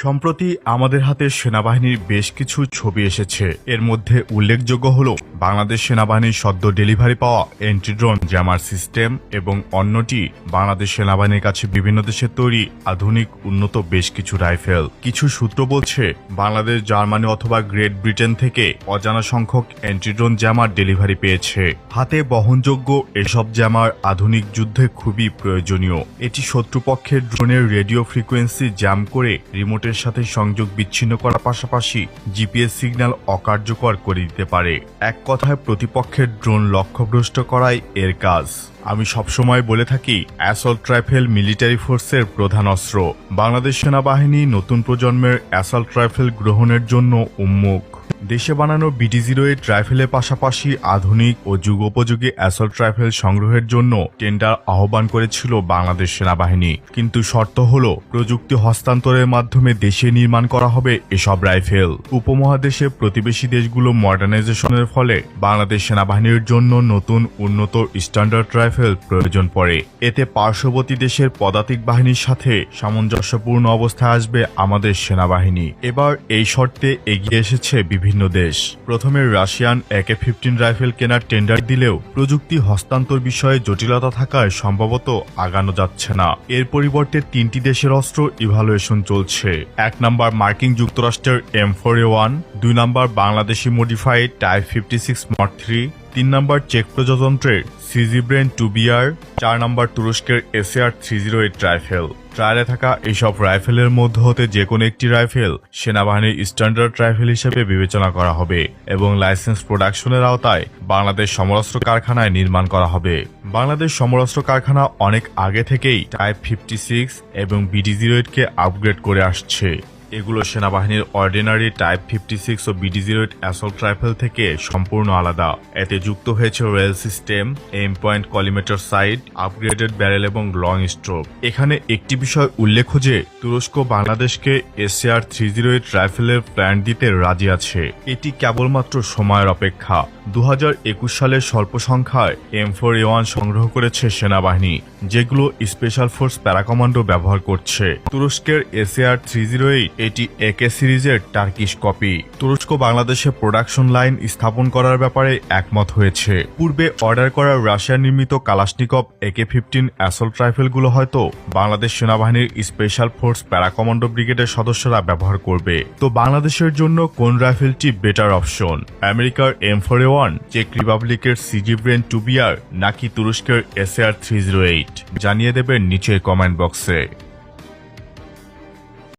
সম্প্রতি আমাদের হাতে সেনাবাহিনীর বেশ কিছু ছবি এসেছে। এর মধ্যে উল্লেখযোগ্য হল বাংলাদেশ সেনাবাহিনীর সদ্য ডেলিভারি পাওয়া এন্টি ড্রোন জ্যামার সিস্টেম এবং অন্যটি বাংলাদেশ সেনাবাহিনীর কাছে বিভিন্ন দেশের তৈরি আধুনিক উন্নত বেশ কিছু রাইফেল। কিছু সূত্র বলছে বাংলাদেশ জার্মানি অথবা গ্রেট ব্রিটেন থেকে অজানা সংখ্যক এন্টি ড্রোন জ্যামার ডেলিভারি পেয়েছে। হাতে বহনযোগ্য এসব জ্যামার আধুনিক যুদ্ধে খুবই প্রয়োজনীয়। এটি শত্রুপক্ষের ড্রোনের রেডিও ফ্রিকোয়েন্সি জ্যাম করে রিমোটের সাথে সংযোগ বিচ্ছিন্ন করার পাশাপাশি জিপিএস সিগন্যাল অকার্যকর করে দিতে পারে। এক কথায় প্রতিপক্ষের ড্রোন লক্ষ্যভ্রষ্ট করাই এর কাজ। আমি সবসময় বলে থাকি অ্যাসল্ট রাইফেল মিলিটারি ফোর্সের প্রধান অস্ত্র। বাংলাদেশ সেনাবাহিনী নতুন প্রজন্মের অ্যাসল্ট রাইফেল গ্রহণের জন্য উন্মুখ। দেশে বানানো BT-08 রাইফেলের পাশাপাশি আধুনিক ও যুগোপযোগী অ্যাসল্ট রাইফেল সংগ্রহের জন্য টেন্ডার আহ্বান করেছিল বাংলাদেশ সেনাবাহিনী। কিন্তু শর্ত হল প্রযুক্তি হস্তান্তরের মাধ্যমে দেশে নির্মাণ করা হবে এসব রাইফেল। উপমহাদেশে প্রতিবেশী দেশগুলো মডার্নাইজেশনের ফলে বাংলাদেশ সেনাবাহিনীর জন্য নতুন উন্নত স্ট্যান্ডার্ড রাইফেল প্রয়োজন পড়ে। এতে পার্শ্ববর্তী দেশের পদাতিক বাহিনীর সাথে সামঞ্জস্যপূর্ণ অবস্থায় আসবে আমাদের সেনাবাহিনী। এবার এই শর্তে এগিয়ে এসেছে বিভিন্ন দেশ। প্রথমে রাশিয়ান AK-15 রাইফেল কেনার টেন্ডার দিলেও প্রযুক্তি হস্তান্তর বিষয়ে জটিলতা থাকায় সম্ভবত আগানো যাচ্ছে না। এর পরিবর্তে 3টি দেশের অস্ত্র ইভালুয়েশন চলছে। 1 নম্বর মার্কিন যুক্তরাষ্ট্রের M4A1, 2 নম্বর বাংলাদেশি মডিফাইড টাইপ 56 মড 3, 3 নম্বর চেক প্রজাতন্ত্রের সিজিব্রেন 2BR, 4 নম্বর তুরস্কের SAR-308 রাইফেল। ট্রায়ালে থাকা এইসব রাইফেলের মধ্য হতে যে কোনো একটি রাইফেল সেনাবাহিনীর স্ট্যান্ডার্ড রাইফেল হিসেবে বিবেচনা করা হবে এবং লাইসেন্স প্রোডাকশনের আওতায় বাংলাদেশ সমরাস্ত্র কারখানায় নির্মাণ করা হবে। বাংলাদেশ সমরাস্ত্র কারখানা অনেক আগে থেকেই টাইপ 56 এবং BT-08 কে আপগ্রেড করে আসছে। এগুলো সেনাবাহিনীর অর্ডিনারি টাইপ 56 ও BT-08 অ্যাসল্ট রাইফেল থেকে সম্পূর্ণ আলাদা। এতে যুক্ত হয়েছে rail system, M point collimator sight, upgraded barrel এবং লং স্ট্রোক। এখানে একটি বিষয় উল্লেখ্য যে তুরস্ক বাংলাদেশকে SAR-308 রাইফেলের প্ল্যান দিতে রাজি আছে। এটি কেবলমাত্র সময়ের অপেক্ষা। 2021 সালের স্বল্প সংখ্যায় M4A1 সংগ্রহ করেছে সেনাবাহিনী, যেগুলো স্পেশাল ফোর্স প্যারাকমান্ডো ব্যবহার করছে। তুরস্কের SAR-308 এটি AK সিরিজের টার্কিশ কপি। তুরস্ক বাংলাদেশে প্রোডাকশন লাইন স্থাপন করার ব্যাপারে একমত হয়েছে। পূর্বে অর্ডার করা রাশিয়া নির্মিত কালাশনিকভ AK-15 অ্যাসল্ট রাইফেলগুলো হয়তো বাংলাদেশ সেনাবাহিনীর স্পেশাল ফোর্স প্যারাকমান্ডো ব্রিগেডের সদস্যরা ব্যবহার করবে। তো বাংলাদেশের জন্য কোন রাইফেলটি বেটার অপশন? আমেরিকার M4A1, চেক রিপাবলিকের সিজিব্রেন 2BR নাকি তুরস্কের SAR-308? জানিয়ে দেবেন নিচের কমেন্ট বক্সে।